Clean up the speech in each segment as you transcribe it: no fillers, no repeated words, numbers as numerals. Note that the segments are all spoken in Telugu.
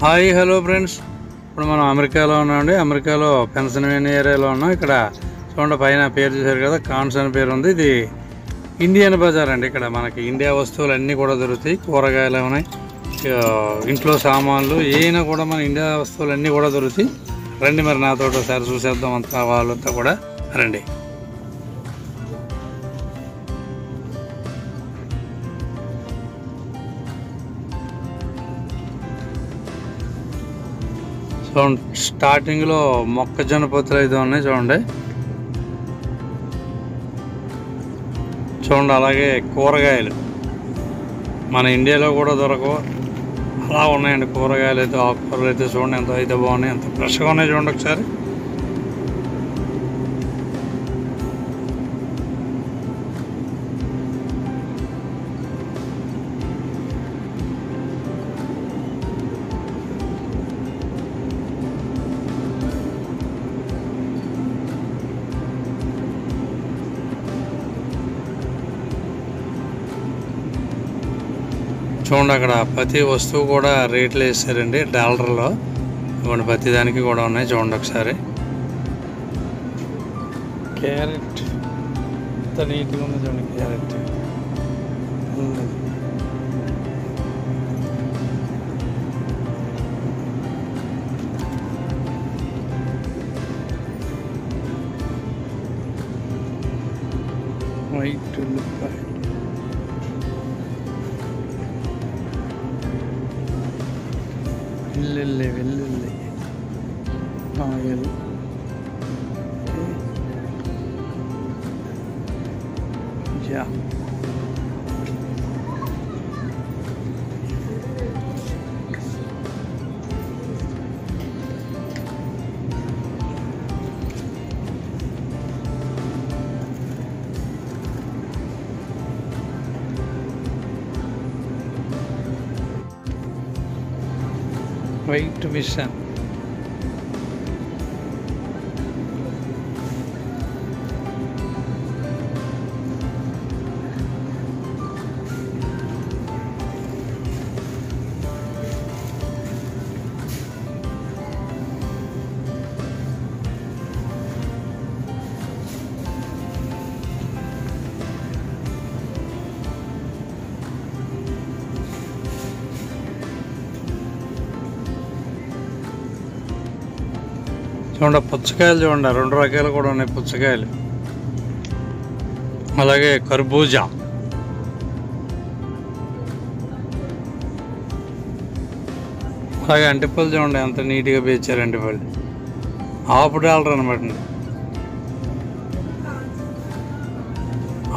హాయ్ హలో ఫ్రెండ్స్, ఇప్పుడు మనం అమెరికాలో ఉన్నామండి. అమెరికాలో పెన్సిల్వేనియా ఏరియాలో ఉన్నాం. ఇక్కడ చూడండి, పైన పేరు చూసారు కదా, కాన్స్ అని పేరు ఉంది. ఇది ఇండియన్ బజార్ అండి. ఇక్కడ మనకి ఇండియా వస్తువులు అన్నీ కూడా దొరుకుతాయి. కూరగాయలు ఉన్నాయి, ఇంట్లో సామాన్లు ఏమైనా కూడా మన ఇండియా వస్తువులు అన్నీ కూడా దొరుకుతాయి. రండి మరి నాతో ఒకసారి చూసేద్దాం అంతా, వాళ్ళంతా కూడా రండి. చూడండి, స్టార్టింగ్లో మొక్కజొన్న పొత్తులు అయితే ఉన్నాయి చూడండి. అలాగే కూరగాయలు మన ఇండియాలో కూడా దొరకవు, అలా ఉన్నాయండి కూరగాయలు అయితే. ఆకుకూరలు అయితే చూడండి ఎంత అయితే బాగున్నాయి, ఎంత ఫ్రెష్గా ఉన్నాయి చూడండి ఒకసారి. చూడండి, అక్కడ ప్రతి వస్తువు కూడా రేట్లు వేసారండి డాలర్లో. ఇవ్వండి, ప్రతి దానికి కూడా ఉన్నాయి చూడండి ఒకసారి. క్యారెట్ ఎంత నీట్గా ఉంది చూడండి, క్యారెట్ వైట్ ఉల్లిపాయ, వెల్లుల్లి ఆయిల్, వైట్ విషన్, చూడండి పుచ్చకాయలు చూడండి, 2 రకాలు కూడా ఉన్నాయి పుచ్చకాయలు. అలాగే కర్బూజా, అలాగే అంటిపళ్ళు చూడండి ఎంత నీట్గా పేర్చారు అంటిపళ్ళు. $1/2 అనమాట.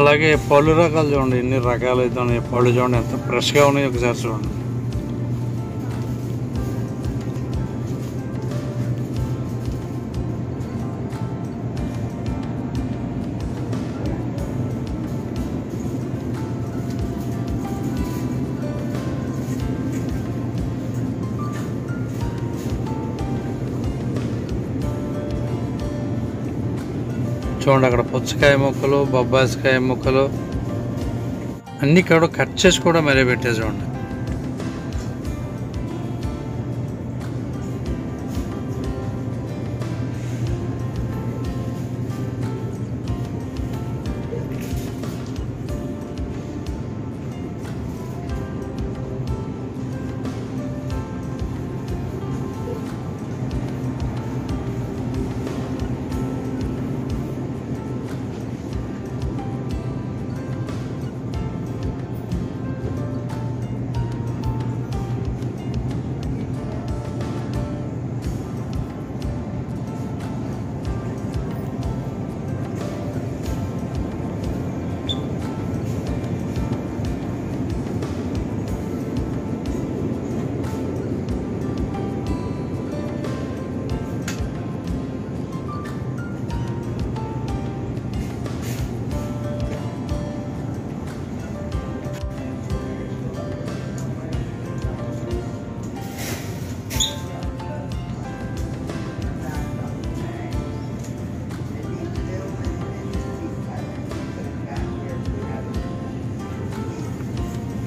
అలాగే పళ్ళు రకాలు చూడండి, ఎన్ని రకాలు అయితే ఉన్నాయి. పళ్ళు చూడండి ఎంత ఫ్రెష్గా ఉన్నాయి, ఒకసారి చూడండి. చూడండి, అక్కడ పుచ్చకాయ ముక్కలు, బొబ్బాసికాయ ముక్కలు అన్నీ కూడా కట్ చేసి కూడా మరీ పెట్టే చూడండి.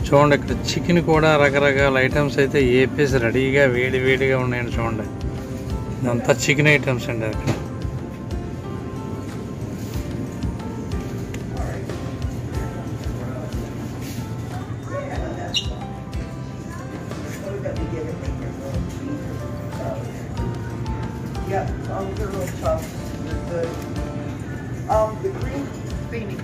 చూడండి ఇక్కడ చికెన్ కూడా రకరకాల ఐటమ్స్ అయితే ఏపీస్ రెడీగా వేడి వేడిగా ఉన్నాయండి. చూడండి ఇదంతా చికెన్ ఐటమ్స్ అండి అక్కడ. The green beanie.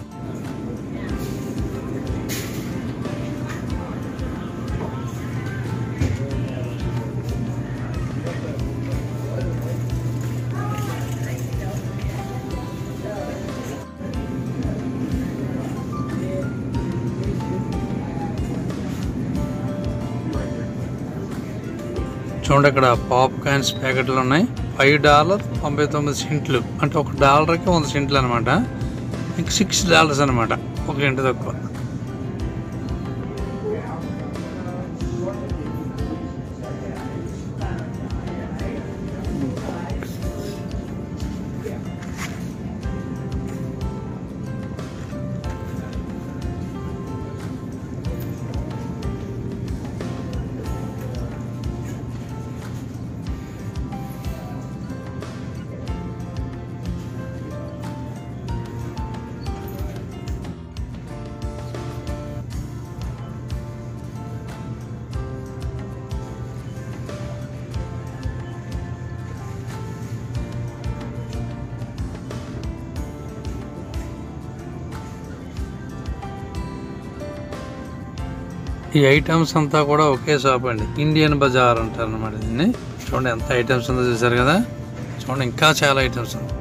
చూడండి ఇక్కడ పాప్కార్న్స్ ప్యాకెట్లు ఉన్నాయి. $5.99 అంటే $1కి 100 సెంట్లు అనమాట. ఇంక $6 అనమాట, ఒక ఇంటి తక్కువ. ఈ ఐటమ్స్ అంతా కూడా ఒకే షాప్ అండి, ఇండియన్ బజార్ అంటారు అనమాట దీన్ని. చూడండి ఎంత ఐటమ్స్ ఉందో చూసారు కదా. చూడండి ఇంకా చాలా ఐటమ్స్ ఉంది.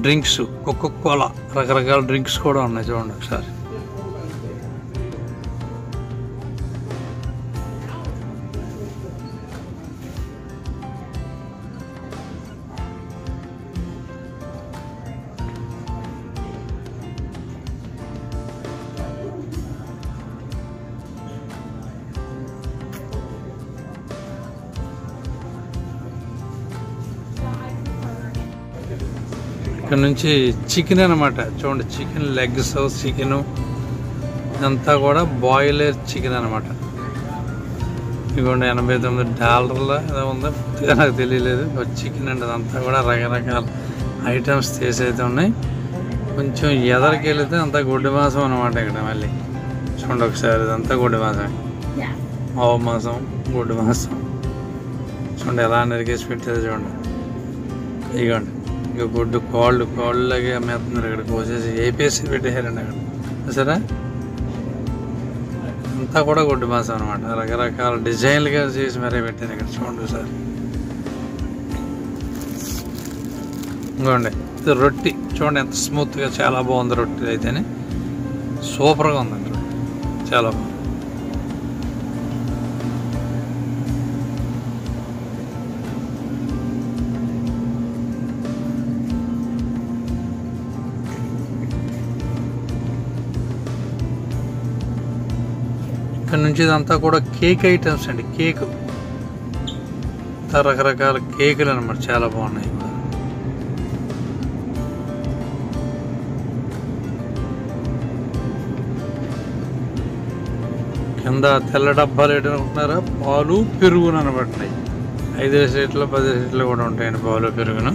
డ్రింక్స్, కోకోకోలా, రకరకాల డ్రింక్స్ కూడా ఉన్నాయి. చూడండి ఒకసారి. ఇక్కడ నుంచి చికెన్ అనమాట. చూడండి చికెన్ లెగ్స్, చికెను ఇదంతా కూడా బాయిలర్ చికెన్ అనమాట. ఇదిగోండి $89 ఏదో ఉందో పూర్తిగా నాకు తెలియలేదు. చికెన్ అండి అదంతా కూడా రకరకాల ఐటమ్స్ తీసైతే ఉన్నాయి. కొంచెం ఎదరికి వెళితే అంతా గొడ్డు మాంసం అనమాట. ఇక్కడ మళ్ళీ చూడండి ఒకసారి, ఇదంతా గొడ్డు మాంసం, ఆవు మాంసం, గొడ్డు మాంసం. చూడండి ఎలా నరికేసి పెట్టేది చూడండి. ఇదిగోండి ఇక గుడ్డు కోళ్ళలాగే అమ్మేస్తున్నారు. ఇక్కడ కోసేసి ఏపీఎస్సి పెట్టేశారండి అక్కడ సరే. అంతా కూడా గుడ్డు మాంసం అనమాట. రకరకాల డిజైన్లుగా చేసి మరీ పెట్టారు ఇక్కడ. చూడండి సార్. ఇంకోండి ఇది రొట్టి. చూడండి ఎంత స్మూత్గా, చాలా బాగుంది రొట్టి అయితేనే. సూపర్గా ఉందండి, చాలా బాగుంది. ఇక్కడ నుంచి ఇదంతా కూడా కేక్ ఐటమ్స్ అండి. కేక్, రకరకాల కేకులు అనమాట, చాలా బాగున్నాయి. కింద తెల్ల డబ్బాలు ఏంటనుకుంటున్నారా, పాలు పెరుగును అనబట్టినాయి. 5 లీటర్లు 10 లీటర్లు కూడా ఉంటాయండి పాలు పెరుగును.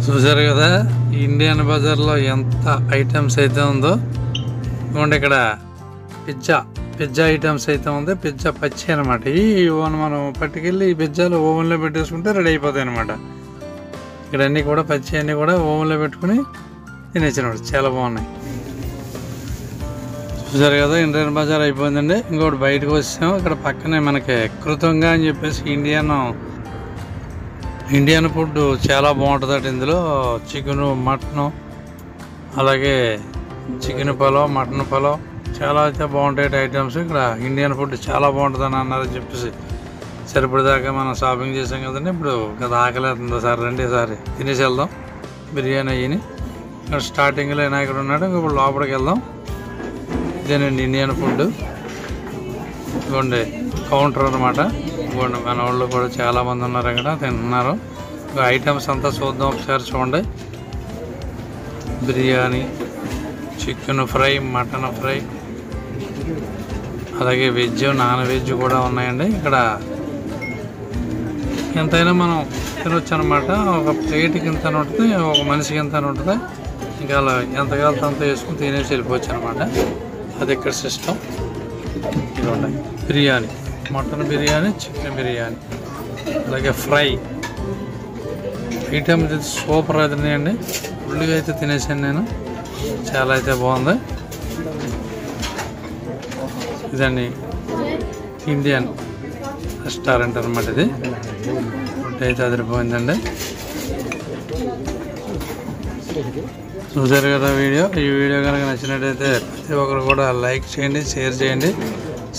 చూసారు కదా ఇండియన్ బజార్లో ఎంత ఐటమ్స్ అయితే ఉందో. ఇవ్వండి ఇక్కడ పిజ్జా ఐటమ్స్ అయితే ఉంది. పిజ్జా పచ్చి అనమాట. ఈ మనం పట్టుకెళ్ళి ఈ పిజ్జాలు ఓవెన్లో పెట్టేసుకుంటే రెడీ అయిపోతాయి అనమాట. ఇక్కడ అన్నీ కూడా పచ్చి, అన్నీ కూడా ఓవెన్లో పెట్టుకుని తినేసినప్పుడు చాలా బాగున్నాయి. చూసారు కదా, ఇండియన్ బజార్ అయిపోయిందండి. ఇంకోటి బయటకు వచ్చాము. ఇక్కడ పక్కనే మనకి కృతంగా అని చెప్పేసి ఇండియన్ ఫుడ్ చాలా బాగుంటుంది. ఇందులో చికెను, మటను, అలాగే చికెన్ పలావ్, మటన్ పలావ్ చాలా అయితే బాగుంటాయి ఐటమ్స్. ఇక్కడ ఇండియన్ ఫుడ్ చాలా బాగుంటుంది అని అన్నారని చెప్పేసి సరిపడేదాకా మనం షాపింగ్ చేసాం కదండి. ఇప్పుడు కదా ఆకలి అవుతుంది, సార్ రండి సారి తినేసి వెళ్దాం బిర్యానీ అయ్యి. ఇక్కడ స్టార్టింగ్లో వినాయకుడు ఉన్నాడు. ఇప్పుడు లోపలికి వెళ్దాం. ఇదేనండి ఇండియన్ ఫుడ్. ఇదిగోండి కౌంటర్ అనమాట. ఇదిగోండి మన వాళ్ళు కూడా చాలామంది ఉన్నారు ఇక్కడ తింటున్నారు. ఐటమ్స్ అంతా చూద్దాం ఒకసారి చూడండి. Biryani, chicken fry, mutton fry, అలాగే వెజ్, నాన్ వెజ్ కూడా ఉన్నాయండి. ఇక్కడ ఎంతైనా మనం తినొచ్చు అనమాట. ఒక ప్లేట్కి ఎంత ఉంటుంది, ఒక మనిషికి ఎంత ఉంటుంది. ఇంకా అలా ఎంత కావాలంటే అంత వేసుకుని తినేసి వెళ్ళిపోవచ్చు అనమాట. అది ఇక్కడ సిస్టమ్. ఇదిగోండి బిర్యానీ, మటన్ బిర్యానీ, చికెన్ బిర్యానీ, అలాగే ఫ్రై ఐటమ్ సూపర్ అవుతున్నాయి అండి. ఫుల్గా అయితే తినేసాను నేను. చాలా అయితే బాగుంది. ఇదండి ఇండియన్ రెస్టారెంట్ అనమాట. ఇది ఫుడ్ అయితే అదిరిపోయిందండి. చూసారు కదా వీడియో. ఈ వీడియో కనుక నచ్చినట్టయితే ప్రతి ఒక్కరు కూడా లైక్ చేయండి, షేర్ చేయండి,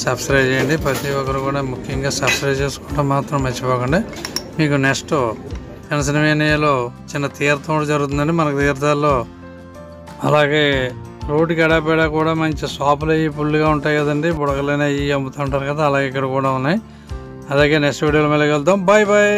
సబ్స్క్రైబ్ చేయండి. ప్రతి ఒక్కరు కూడా ముఖ్యంగా సబ్స్క్రైబ్ చేసుకోవడం మాత్రం మర్చిపోకండి. మీకు నెక్స్ట్ పెన్సిల్వేనియాలో చిన్న తీర్థం కూడా జరుగుతుందండి. మనకు తీర్థాల్లో అలాగే రోడ్డుకి ఎడాపేడా కూడా మంచి షాపులు అవి ఫుల్గా ఉంటాయి కదండి. బుడగలైన అవి అమ్ముతుంటారు కదా, అలాగే ఇక్కడ కూడా ఉన్నాయి. అలాగే నెక్స్ట్ వీడియోలో మళ్ళీ వెళ్దాం. Bye bye.